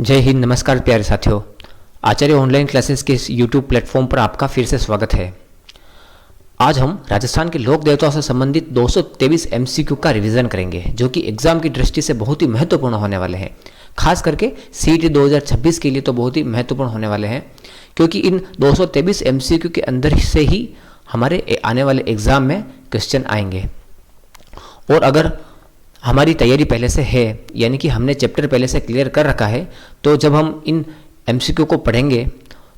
जय हिंद। नमस्कार प्यारे साथियों, आचार्य ऑनलाइन क्लासेस के इस यूट्यूब प्लेटफॉर्म पर आपका फिर से स्वागत है। आज हम राजस्थान के लोक देवताओं से संबंधित 223 एमसीक्यू का रिवीजन करेंगे, जो कि एग्जाम की दृष्टि से बहुत ही महत्वपूर्ण होने वाले हैं। खास करके सीईटी 2026 के लिए तो बहुत ही महत्वपूर्ण होने वाले हैं, क्योंकि इन 223 एमसीक्यू के अंदर से ही हमारे आने वाले एग्जाम में क्वेश्चन आएंगे। और अगर हमारी तैयारी पहले से है, यानी कि हमने चैप्टर पहले से क्लियर कर रखा है, तो जब हम इन एमसीक्यू को पढ़ेंगे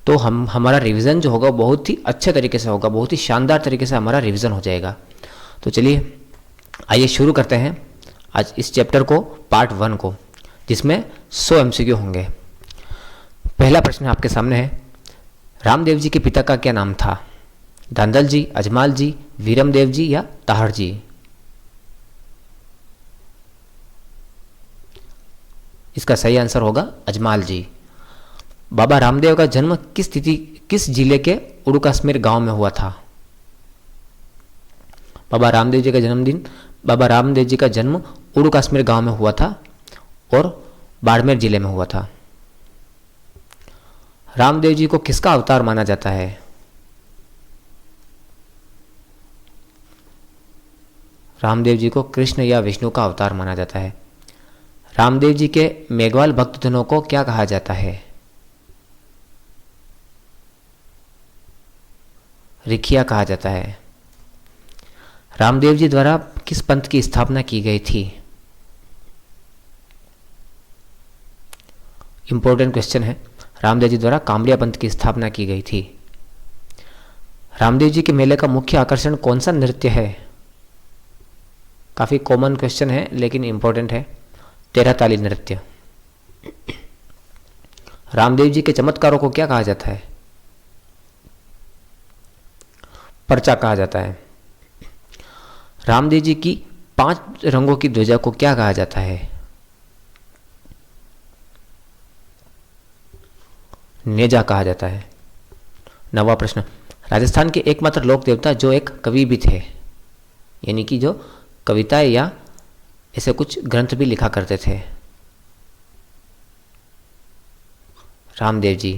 तो हमारा रिवीजन जो होगा बहुत ही अच्छे तरीके से होगा, बहुत ही शानदार तरीके से हमारा रिवीजन हो जाएगा। तो चलिए आइए शुरू करते हैं आज इस चैप्टर को, पार्ट 1 को, जिसमें 100 एमसीक्यू होंगे। पहला प्रश्न आपके सामने है, रामदेव जी के पिता का क्या नाम था? धांधल जी, अजमाल जी, वीरमदेव जी या ताहड़ जी? इसका सही आंसर होगा अजमाल जी। बाबा रामदेव का जन्म किस जिले के उड़ुकाश्मीर गांव में हुआ था? बाबा रामदेव जी का जन्म उड़ुकाश्मीर गांव में हुआ था और बाड़मेर जिले में हुआ था। रामदेव जी को किसका अवतार माना जाता है? रामदेव जी को कृष्ण या विष्णु का अवतार माना जाता है। रामदेव जी के मेघवाल भक्तजनों को क्या कहा जाता है? रिखिया कहा जाता है। रामदेव जी द्वारा किस पंथ की स्थापना की गई थी? इंपॉर्टेंट क्वेश्चन है। रामदेव जी द्वारा कामड़िया पंथ की स्थापना की गई थी। रामदेव जी के मेले का मुख्य आकर्षण कौन सा नृत्य है? काफी कॉमन क्वेश्चन है लेकिन इंपॉर्टेंट है। तेरह ताली नृत्य। रामदेव जी के चमत्कारों को क्या कहा जाता है? पर्चा कहा जाता है। रामदेव जी की 5 रंगों की ध्वजा को क्या कहा जाता है? नेजा कहा जाता है। 9वां प्रश्न, राजस्थान के एकमात्र लोक देवता जो एक कवि भी थे, यानी कि जो कविताएं या ऐसे कुछ ग्रंथ भी लिखा करते थे? रामदेव जी।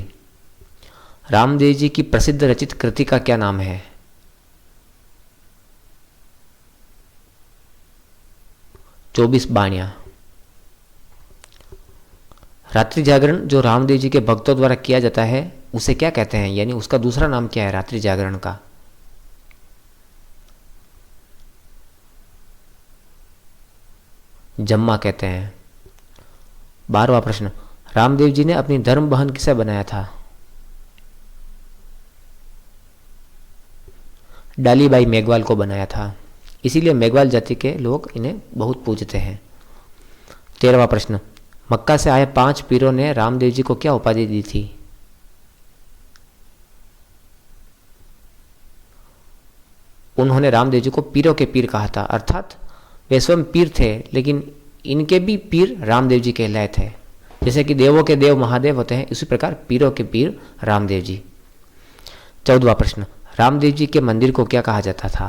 रामदेव जी की प्रसिद्ध रचित कृति का क्या नाम है? चौबीस बाणियां। रात्रि जागरण जो रामदेव जी के भक्तों द्वारा किया जाता है उसे क्या कहते हैं, यानी उसका दूसरा नाम क्या है रात्रि जागरण का? जम्मा कहते हैं। 12वां प्रश्न, रामदेव जी ने अपनी धर्म बहन किसे बनाया था? डालीबाई मेघवाल को बनाया था, इसीलिए मेघवाल जाति के लोग इन्हें बहुत पूजते हैं। 13वां प्रश्न, मक्का से आए 5 पीरों ने रामदेव जी को क्या उपाधि दी थी? उन्होंने रामदेव जी को पीरों के पीर कहा था, अर्थात वे स्वयं पीर थे लेकिन इनके भी पीर रामदेव जी कहलाए थे। जैसे कि देवों के देव महादेव होते हैं, इसी प्रकार पीरों के पीर रामदेव जी। 14वां प्रश्न, रामदेव जी के मंदिर को क्या कहा जाता था?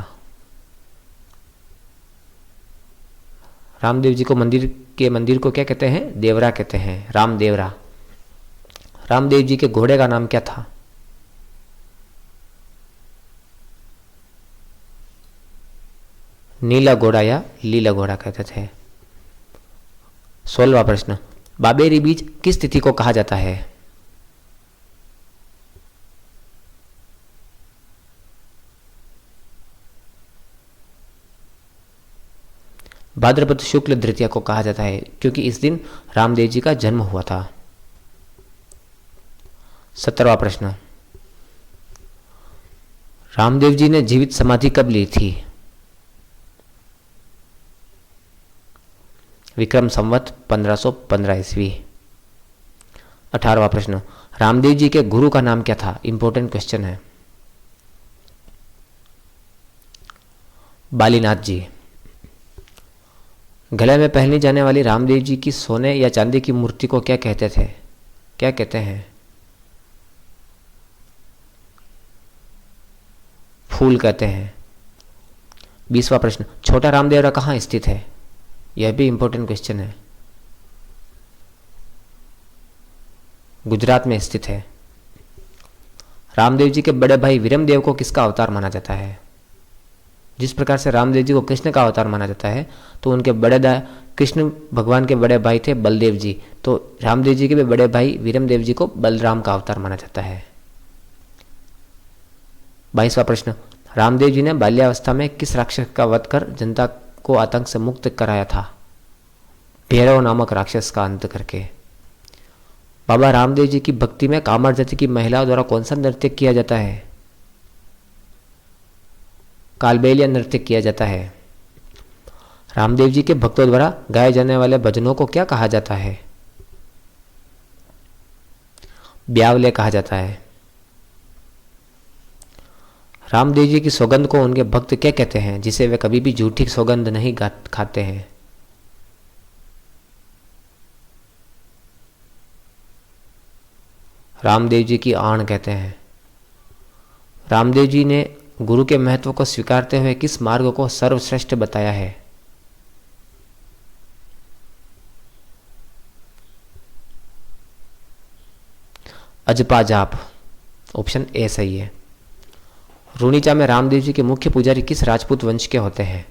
रामदेव जी को मंदिर को क्या कहते हैं? देवरा कहते हैं, राम देवरा। रामदेव जी के घोड़े का नाम क्या था? नीला घोड़ा या लीला घोड़ा कहते थे। 16वां प्रश्न, बाबेरी बीज किस तिथि को कहा जाता है? भाद्रपद शुक्ल द्वितीया को कहा जाता है, क्योंकि इस दिन रामदेव जी का जन्म हुआ था। 17वां प्रश्न, रामदेव जी ने जीवित समाधि कब ली थी? विक्रम संवत 1515 ईस्वी। 18वां प्रश्न, रामदेव जी के गुरु का नाम क्या था? इंपॉर्टेंट क्वेश्चन है। बालीनाथ जी। गले में पहनी जाने वाली रामदेव जी की सोने या चांदी की मूर्ति को क्या कहते थे? क्या कहते हैं? फूल कहते हैं। 20वां प्रश्न, छोटा रामदेवरा कहाँ स्थित है? यह भी इंपॉर्टेंट क्वेश्चन है। गुजरात में स्थित है। रामदेव जी के बड़े भाई वीरमदेव को किसका अवतार माना जाता है? जिस प्रकार से रामदेव जी को कृष्ण का अवतार माना जाता है, तो उनके कृष्ण भगवान के बड़े भाई थे बलदेव जी, तो रामदेव जी के भी बड़े भाई वीरमदेव जी को बलराम का अवतार माना जाता है। 22वां प्रश्न, रामदेव जी ने बाल्यावस्था में किस राक्षस का वध कर जनता को आतंक से मुक्त कराया था? भैरव नामक राक्षस का अंत करके। बाबा रामदेव जी की भक्ति में कामर जाति की महिलाओं द्वारा कौन सा नृत्य किया जाता है? कालबेलिया नृत्य किया जाता है। रामदेव जी के भक्तों द्वारा गाए जाने वाले भजनों को क्या कहा जाता है? ब्यावले कहा जाता है। रामदेव जी की सौगंध को उनके भक्त क्या कहते हैं, जिसे वे कभी भी झूठी सौगंध नहीं खाते हैं? रामदेव जी की आण कहते हैं। रामदेव जी ने गुरु के महत्व को स्वीकारते हुए किस मार्ग को सर्वश्रेष्ठ बताया है? अजपा जाप, ऑप्शन ए सही है। रूणीचा में रामदेव जी के मुख्य पुजारी किस राजपूत वंश के होते हैं?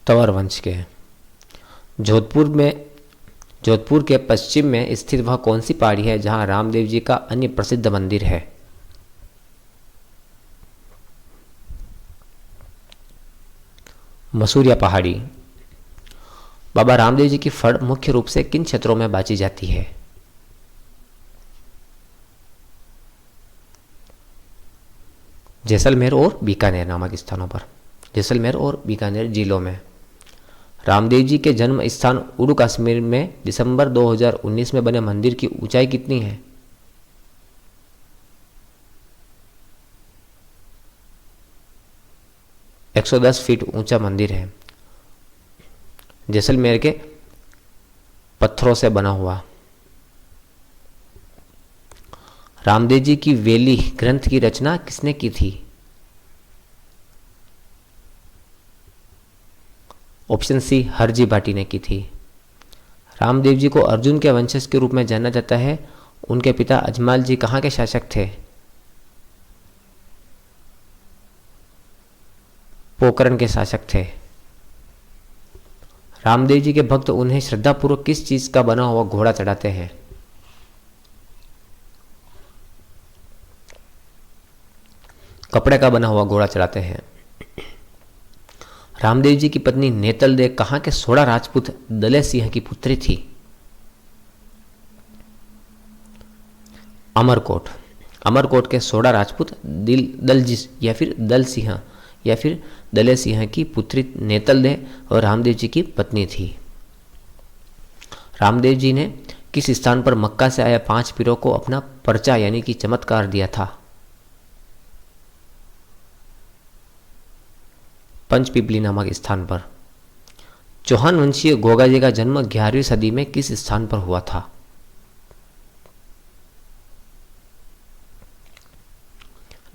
तंवर वंश के। जोधपुर के पश्चिम में स्थित वह कौन सी पहाड़ी है जहां रामदेव जी का अन्य प्रसिद्ध मंदिर है? मसूरिया पहाड़ी। बाबा रामदेव जी की फड़ मुख्य रूप से किन क्षेत्रों में बाची जाती है? जैसलमेर और बीकानेर नामक स्थानों पर। जैसलमेर और बीकानेर जिलों में। रामदेव जी के जन्म स्थान उड़ू कश्मीर में दिसंबर 2019 में बने मंदिर की ऊंचाई कितनी है? है 110 फीट ऊंचा मंदिर है, जैसलमेर के पत्थरों से बना हुआ। रामदेव जी की वेली ग्रंथ की रचना किसने की थी? ऑप्शन सी हरजी भाटी ने की थी। रामदेव जी को अर्जुन के वंशज के रूप में जाना जाता है। उनके पिता अजमाल जी कहाँ के शासक थे? पोकरण के शासक थे। रामदेव जी के भक्त उन्हें श्रद्धापूर्वक किस चीज का बना हुआ घोड़ा चढ़ाते हैं? कपड़े का बना हुआ घोड़ा चढ़ाते हैं। रामदेव जी की पत्नी नेतल दे कहाँ के सोड़ा राजपूत दले सिंह की पुत्री थी? अमरकोट। अमरकोट के सोड़ा राजपूत दलजी या फिर दल सिंह या फिर दले सिंह की पुत्री नेतल दे और रामदेव जी की पत्नी थी। रामदेव जी ने किस स्थान पर मक्का से आए 5 पीरों को अपना पर्चा यानी कि चमत्कार दिया था? पंचपिपली नामक स्थान पर। चौहान वंशीय गोगा जी का जन्म 11वीं सदी में किस स्थान पर हुआ था?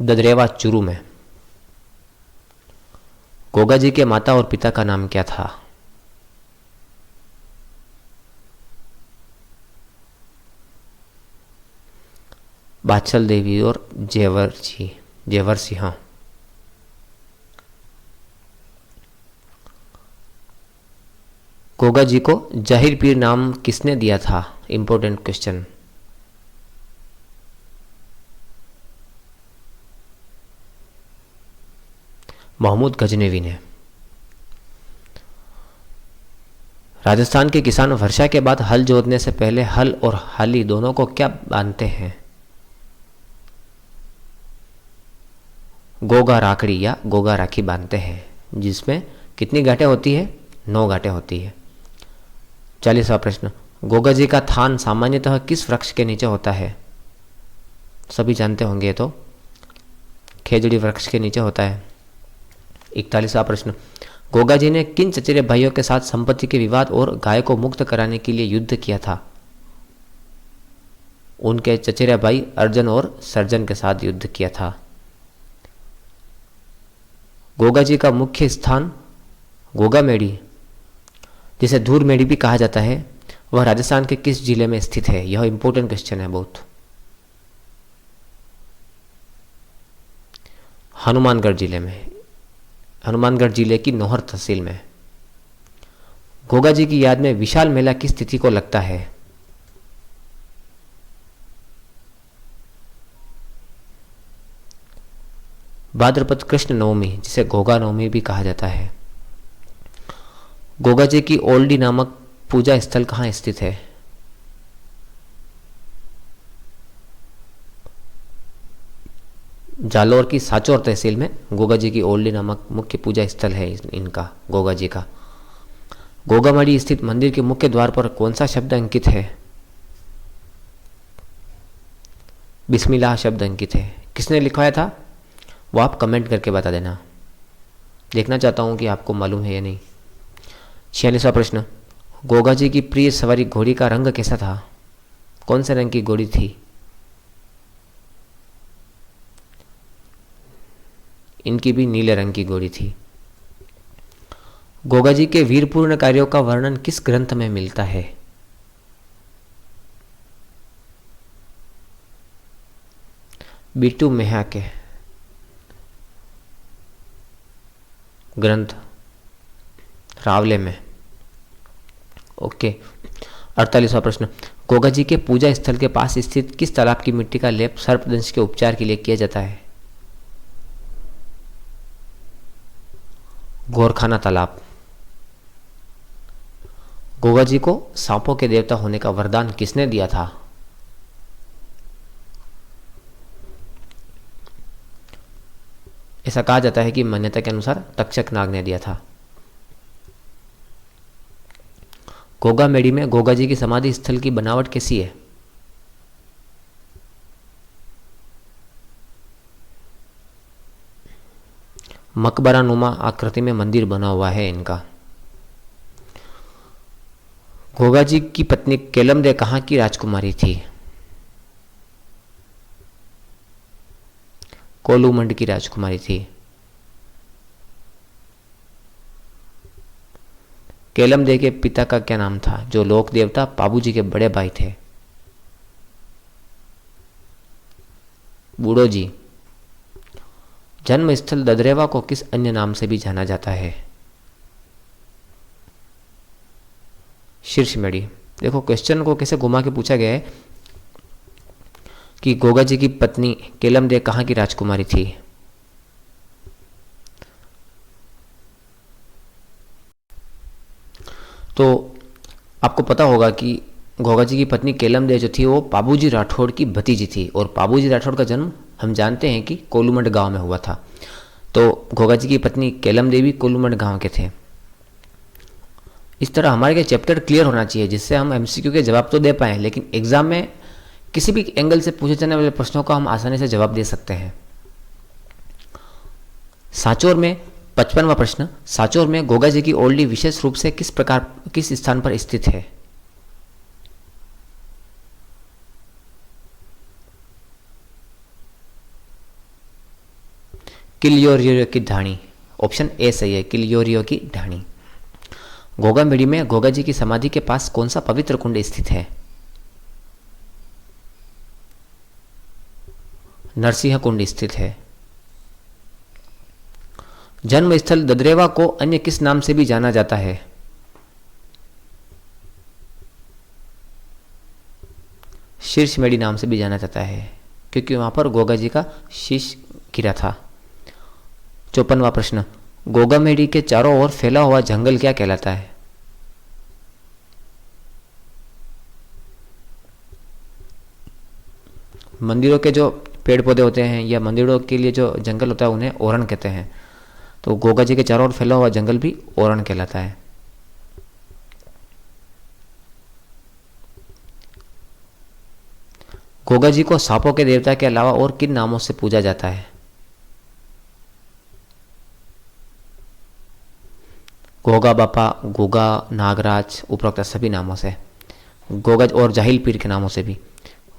ददरेवा चुरू में। गोगा जी के माता और पिता का नाम क्या था? बाछल देवी और जेवर सिंह। गोगा जी को जाहिर पीर नाम किसने दिया था? Important question. महमूद गजनवी ने। राजस्थान के किसान वर्षा के बाद हल जोतने से पहले हल और हाली दोनों को क्या बांधते हैं? गोगा राखड़ी या गोगा राखी बांधते हैं, जिसमें कितनी गांठें होती है? 9 गांठें होती है। 40वां प्रश्न, गोगा जी का थान सामान्यतः किस वृक्ष के नीचे होता है? सभी जानते होंगे, तो खेजड़ी वृक्ष के नीचे होता है। 41वां प्रश्न, गोगा जी ने किन चचेरे भाइयों के साथ संपत्ति के विवाद और गाय को मुक्त कराने के लिए युद्ध किया था? उनके चचेरे भाई अर्जुन और सर्जन के साथ युद्ध किया था। गोगा जी का मुख्य स्थान गोगामेड़ी जिसे धूर मेडी भी कहा जाता है, वह राजस्थान के किस जिले में स्थित है? यह इंपॉर्टेंट क्वेश्चन है बहुत। हनुमानगढ़ जिले में, हनुमानगढ़ जिले की नौहर तहसील में। गोगा जी की याद में विशाल मेला किस तिथि को लगता है? भाद्रपद कृष्ण नवमी, जिसे गोगा नवमी भी कहा जाता है। गोगा जी की ओल्डी नामक पूजा स्थल कहाँ स्थित है? जालौर की साचौर तहसील में गोगा जी की ओल्डी नामक मुख्य पूजा स्थल है इनका, गोगा जी का। गोगामाड़ी स्थित मंदिर के मुख्य द्वार पर कौन सा शब्द अंकित है? बिस्मिल्लाह शब्द अंकित है। किसने लिखवाया था वो आप कमेंट करके बता देना, देखना चाहता हूं कि आपको मालूम है या नहीं। 46वां प्रश्न, गोगा जी की प्रिय सवारी घोड़ी का रंग कैसा था? कौन से रंग की घोड़ी थी? इनकी भी नीले रंग की घोड़ी थी। गोगा जी के वीरपूर्ण कार्यों का वर्णन किस ग्रंथ में मिलता है? बीटू मेहा के ग्रंथ रावले में। ओके। 48वां प्रश्न, गोगा जी के पूजा स्थल के पास स्थित किस तालाब की मिट्टी का लेप सर्पदंश के उपचार के लिए किया जाता है? गोरखाना तालाब। गोगा जी को सांपों के देवता होने का वरदान किसने दिया था? ऐसा कहा जाता है कि मान्यता के अनुसार तक्षक नाग ने दिया था। गोगा मेडी में गोगा जी की समाधि स्थल की बनावट कैसी है? मकबरा नुमा आकृति में मंदिर बना हुआ है इनका। गोगा जी की पत्नी केलमदे कहाँ की राजकुमारी थी? कोलूमंड की राजकुमारी थी। केलमदे के पिता का क्या नाम था, जो लोक देवता पाबू जी के बड़े भाई थे? बूढ़ो जी। जन्म स्थल ददरेवा को किस अन्य नाम से भी जाना जाता है? शीर्षमेड़ी। देखो क्वेश्चन को कैसे घुमा के पूछा गया है कि गोगा जी की पत्नी केलमदे कहाँ की राजकुमारी थी? तो आपको पता होगा कि गोगा जी की पत्नी केलमदे जो थी वो पाबूजी राठौड़ की भतीजी थी, और पाबूजी राठौड़ का जन्म हम जानते हैं कि कोलूमंड गांव में हुआ था। तो गोगा जी की पत्नी केलमदे भी कोलूमंड गांव के थे। इस तरह हमारे के चैप्टर क्लियर होना चाहिए, जिससे हम एमसीक्यू के जवाब तो दे पाएँ, लेकिन एग्जाम में किसी भी एंगल से पूछे जाने वाले प्रश्नों का हम आसानी से जवाब दे सकते हैं। सांचौर में 55वां प्रश्न, सांचौर में गोगा जी की ओल्डी विशेष रूप से किस स्थान पर स्थित है? किलयोरियो की ढाणी। ऑप्शन ए सही है, किलयोरियो की ढाणी। गोगामेडी में गोगा जी की समाधि के पास कौन सा पवित्र कुंड स्थित है? नरसिंह कुंड स्थित है। जन्म स्थल ददरेवा को अन्य किस नाम से भी जाना जाता है? शीर्षमेड़ी नाम से भी जाना जाता है, क्योंकि वहां पर गोगा जी का शीश गिरा था। 54वां प्रश्न, गोगामेडी के चारों ओर फैला हुआ जंगल क्या कहलाता है? मंदिरों के जो पेड़ पौधे होते हैं या मंदिरों के लिए जो जंगल होता है उन्हें ओरण कहते हैं। तो गोगा जी के चारों ओर फैला हुआ जंगल भी ओरण कहलाता है। गोगा जी को सांपों के देवता के अलावा और किन नामों से पूजा जाता है? गोगा बापा, गोगा, नागराज, उपरोक्त सभी नामों से। गोगा और जाहिल पीर के नामों से भी।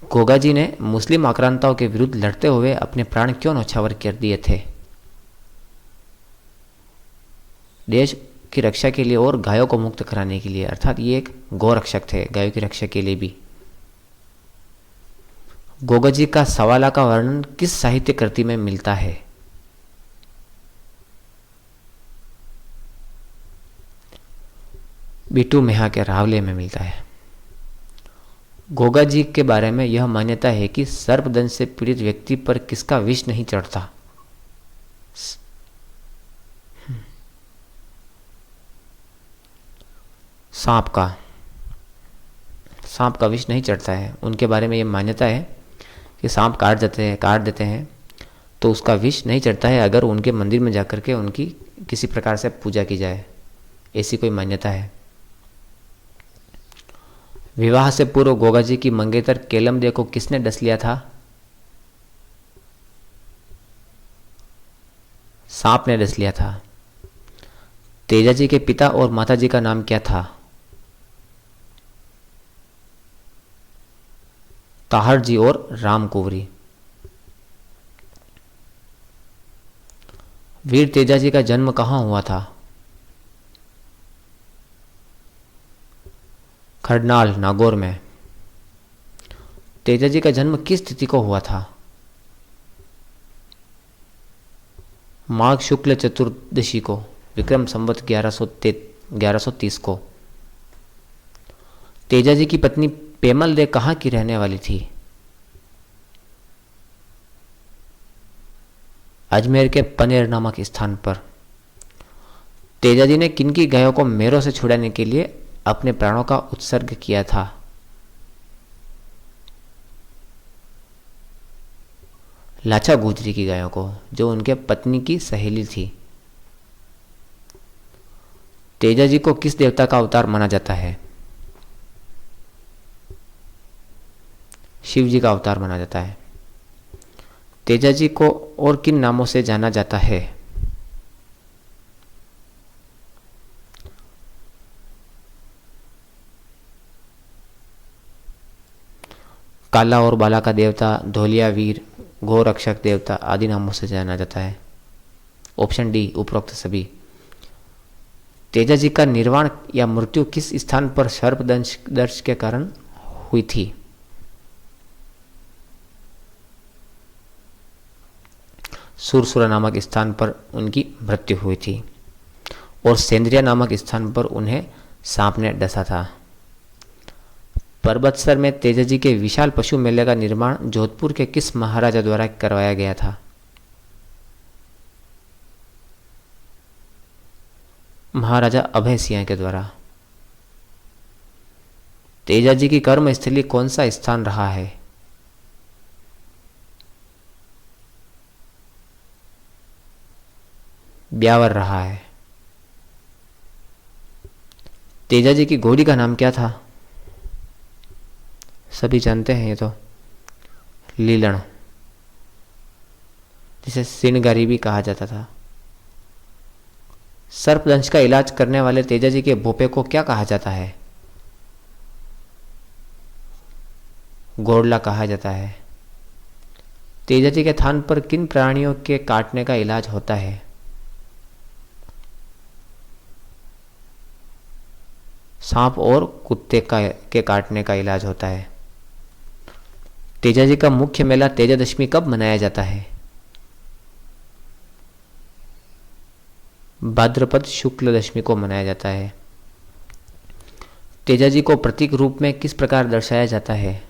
गोगा जी ने मुस्लिम आक्रांताओं के विरुद्ध लड़ते हुए अपने प्राण क्यों न्यौछावर कर दिए थे? देश की रक्षा के लिए और गायों को मुक्त कराने के लिए, अर्थात ये एक गौ रक्षक थे, गायों की रक्षा के लिए भी। गोगा जी का सवाला का वर्णन किस साहित्य कृति में मिलता है? बीटू मेहा के रावले में मिलता है। गोगा जी के बारे में यह मान्यता है कि सर्पदंश से पीड़ित व्यक्ति पर किसका विष नहीं चढ़ता? सांप का विष नहीं चढ़ता है। उनके बारे में यह मान्यता है कि सांप काट देते हैं तो उसका विष नहीं चढ़ता है अगर उनके मंदिर में जाकर के उनकी किसी प्रकार से पूजा की जाए, ऐसी कोई मान्यता है। विवाह से पूर्व गोगा जी की मंगेतर केलमदे को किसने डस लिया था? सांप ने डस लिया था। तेजा जी के पिता और माता जी का नाम क्या था? ताहर जी और राम कुंवरी। वीर तेजा जी का जन्म कहाँ हुआ था? खरनाल नागौर में। तेजा जी का जन्म किस तिथि को हुआ था? माघ शुक्ल चतुर्दशी को, विक्रम संवत 1130 को। तेजा जी की पत्नी पेमल दे कहाँ की रहने वाली थी? अजमेर के पनेर नामक स्थान पर। तेजा जी ने किनकी गायों को मेरों से छुड़ाने के लिए अपने प्राणों का उत्सर्ग किया था? लाचा गुजरी की गायों को, जो उनके पत्नी की सहेली थी। तेजा जी को किस देवता का अवतार माना जाता है? शिव जी का अवतार माना जाता है। तेजा जी को और किन नामों से जाना जाता है? काला और बाला का देवता, धोलिया वीर, गौ रक्षक देवता आदि नामों से जाना जाता है। ऑप्शन डी उपरोक्त सभी। तेजा जी का निर्वाण या मृत्यु किस स्थान पर सर्पदंश के कारण हुई थी? सुरसुरा नामक स्थान पर उनकी मृत्यु हुई थी और सेंद्रिया नामक स्थान पर उन्हें सांप ने डसा था। परबतसर में तेजा जी के विशाल पशु मेले का निर्माण जोधपुर के किस महाराजा द्वारा करवाया गया था? महाराजा अभय सिंह के द्वारा। तेजा जी की कर्मस्थली कौन सा स्थान रहा है? ब्यावर रहा है। तेजा जी की घोड़ी का नाम क्या था? सभी जानते हैं ये तो, लीलण, जिसे सिनगारी भी कहा जाता था। सर्पदंश का इलाज करने वाले तेजा जी के भोपे को क्या कहा जाता है? गोरला कहा जाता है। तेजा जी के थान पर किन प्राणियों के काटने का इलाज होता है? सांप और कुत्ते के काटने का इलाज होता है। तेजा जी का मुख्य मेला तेजादशमी कब मनाया जाता है? भाद्रपद शुक्ल दशमी को मनाया जाता है। तेजा जी को प्रतीक रूप में किस प्रकार दर्शाया जाता है?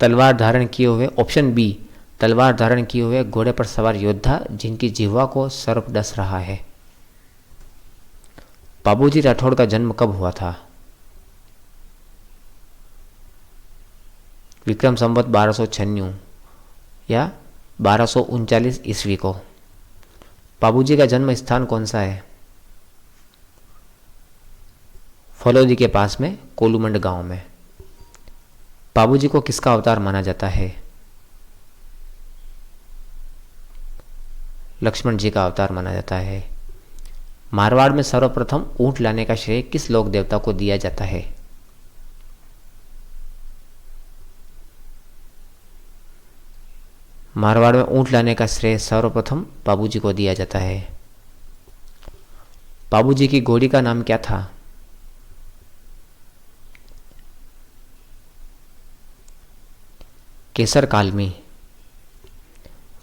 तलवार धारण किए हुए, ऑप्शन बी, तलवार धारण किए हुए घोड़े पर सवार योद्धा जिनकी जिह्वा को सर्प डस रहा है। बाबूजी राठौड़ का जन्म कब हुआ था? विक्रम संवत 1296 या 1239 ईस्वी को। बाबूजी का जन्म स्थान कौन सा है? फलौदी के पास में कोलूमंड गांव में। बाबूजी को किसका अवतार माना जाता है? लक्ष्मण जी का अवतार माना जाता है। मारवाड़ में सर्वप्रथम ऊंट लाने का श्रेय किस लोक देवता को दिया जाता है? मारवाड़ में ऊंट लाने का श्रेय सर्वप्रथम बाबूजी को दिया जाता है। बाबूजी की घोड़ी का नाम क्या था? केसर कालमी।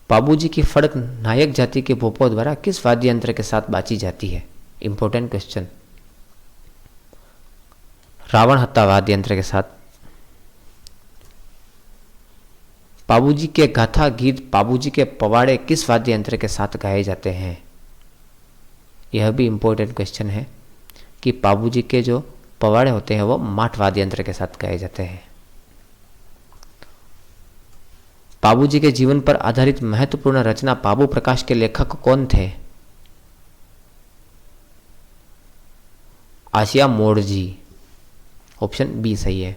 बाबूजी की फड़क नायक जाति के भोपों द्वारा किस वाद्य यंत्र के साथ बाजी जाती है? Important question. रावण हत्ता वाद्य यंत्र के साथ। बाबूजी के गाथा गीत बाबूजी के पवाड़े किस वाद्य यंत्र के साथ गाए जाते हैं? यह भी इंपॉर्टेंट क्वेश्चन है कि बाबूजी के जो पवाड़े होते हैं वो माठ वाद्य यंत्र के साथ गाए जाते हैं। बाबूजी के जीवन पर आधारित महत्वपूर्ण रचना बाबू प्रकाश के लेखक कौन थे? आशिया मोड़जी। ऑप्शन बी सही है।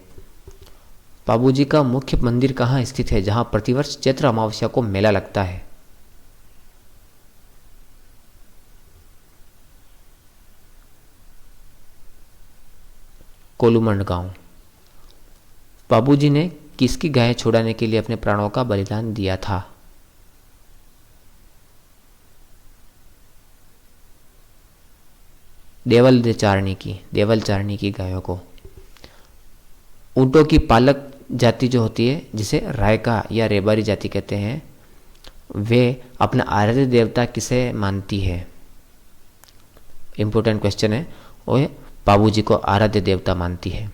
बाबूजी का मुख्य मंदिर कहाँ स्थित है जहां प्रतिवर्ष चैत्र अमावस्या को मेला लगता है? कोलूमंड गांव। बाबूजी ने किसकी गाय छुड़ाने के लिए अपने प्राणों का बलिदान दिया था? देवल चारणी की गायों को। ऊंटों की पालक जाति जो होती है जिसे रायका या रेबारी जाति कहते हैं, वे अपना आराध्य देवता किसे मानती है? इंपॉर्टेंट क्वेश्चन है। वो बाबूजी को आराध्य देवता मानती है।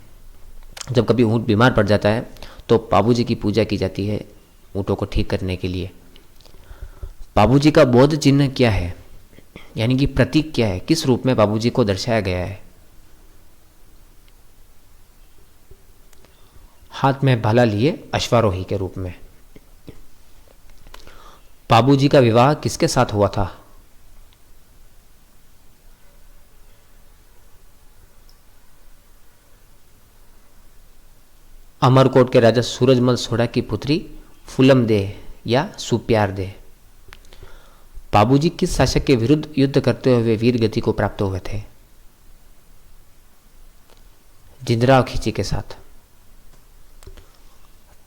जब कभी ऊंट बीमार पड़ जाता है तो बाबूजी की पूजा की जाती है ऊंटों को ठीक करने के लिए। बाबूजी का बौद्ध चिन्ह क्या है, यानी कि प्रतीक क्या है? किस रूप में बाबूजी को दर्शाया गया है? हाथ में भाला लिए अश्वारोही के रूप में। बाबूजी का विवाह किसके साथ हुआ था? अमरकोट के राजा सूरजमल सोढ़ा की पुत्री फूलम दे या सुप्यार दे। बाबूजी किस शासक के विरुद्ध युद्ध करते हुए वीर गति को प्राप्त हुए थे? जिंदराव खिची के साथ।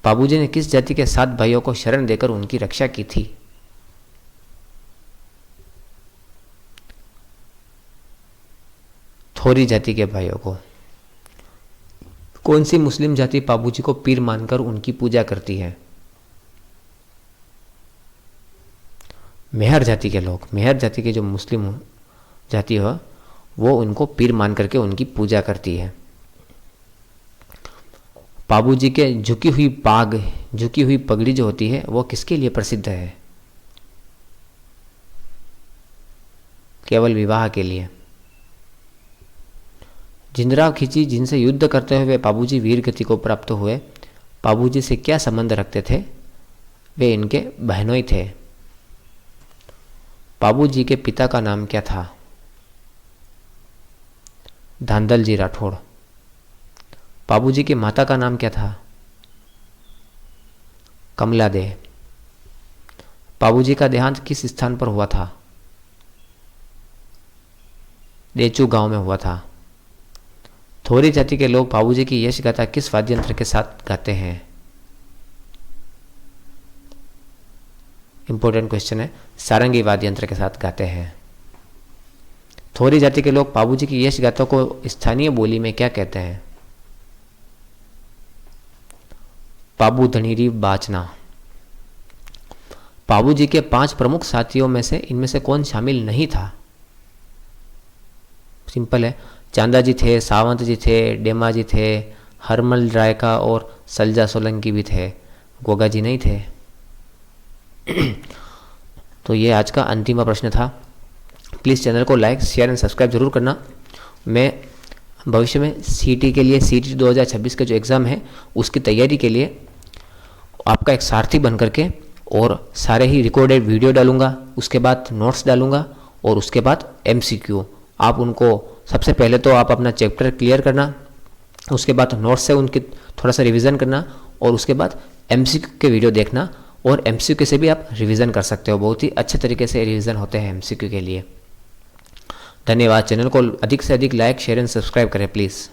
बाबूजी ने किस जाति के 7 भाइयों को शरण देकर उनकी रक्षा की थी? थोरी जाति के भाइयों को। कौन सी मुस्लिम जाति बाबूजी को पीर मानकर उनकी पूजा करती है? मेहर जाति के लोग। मेहर जाति के जो मुस्लिम जाति हो वो उनको पीर मान करके उनकी पूजा करती है। बाबूजी के झुकी हुई पगड़ी जो होती है वो किसके लिए प्रसिद्ध है? केवल विवाह के लिए। जिंदराव खिची जिनसे युद्ध करते हुए बाबूजी वीर गति को प्राप्त हुए, बाबूजी से क्या संबंध रखते थे? वे इनके बहनोई थे। बाबूजी के पिता का नाम क्या था? धांधल जी राठौड़। बाबूजी की माता का नाम क्या था? कमला दे। बाबूजी का देहांत किस स्थान पर हुआ था? देचू गांव में हुआ था। थोरी जाति के लोग बाबूजी की यश गाथा किस वाद्य यंत्र के साथ गाते हैं? इंपॉर्टेंट क्वेश्चन है। सारंगी वाद्य यंत्र के साथ गाते हैं। थोरी जाति के लोग बाबूजी की यश गाथा को स्थानीय बोली में क्या कहते हैं? बाबू धनीरी बाचना। बाबूजी के 5 प्रमुख साथियों में से इनमें से कौन शामिल नहीं था? सिंपल है। चांदा जी थे, सावंत जी थे, डेमा जी थे, हरमल रायका और सलजा सोलंकी भी थे। गोगा जी नहीं थे। तो ये आज का अंतिम प्रश्न था। प्लीज़ चैनल को लाइक, शेयर एंड सब्सक्राइब जरूर करना। मैं भविष्य में सीटी के लिए, सीटी 2026 का जो एग्ज़ाम है उसकी तैयारी के लिए आपका एक सारथी बन करके और सारे ही रिकॉर्डेड वीडियो डालूंगा, उसके बाद नोट्स डालूंगा और उसके बाद एमसीक्यू। आप उनको सबसे पहले तो आप अपना चैप्टर क्लियर करना, उसके बाद नोट्स से उनकी थोड़ा सा रिवीजन करना और उसके बाद एमसीक्यू के वीडियो देखना। और एमसीक्यू से भी आप रिवीजन कर सकते हो। बहुत ही अच्छे तरीके से रिवीजन होते हैं एमसीक्यू के लिए। धन्यवाद। चैनल को अधिक से अधिक लाइक, शेयर एंड सब्सक्राइब करें प्लीज़।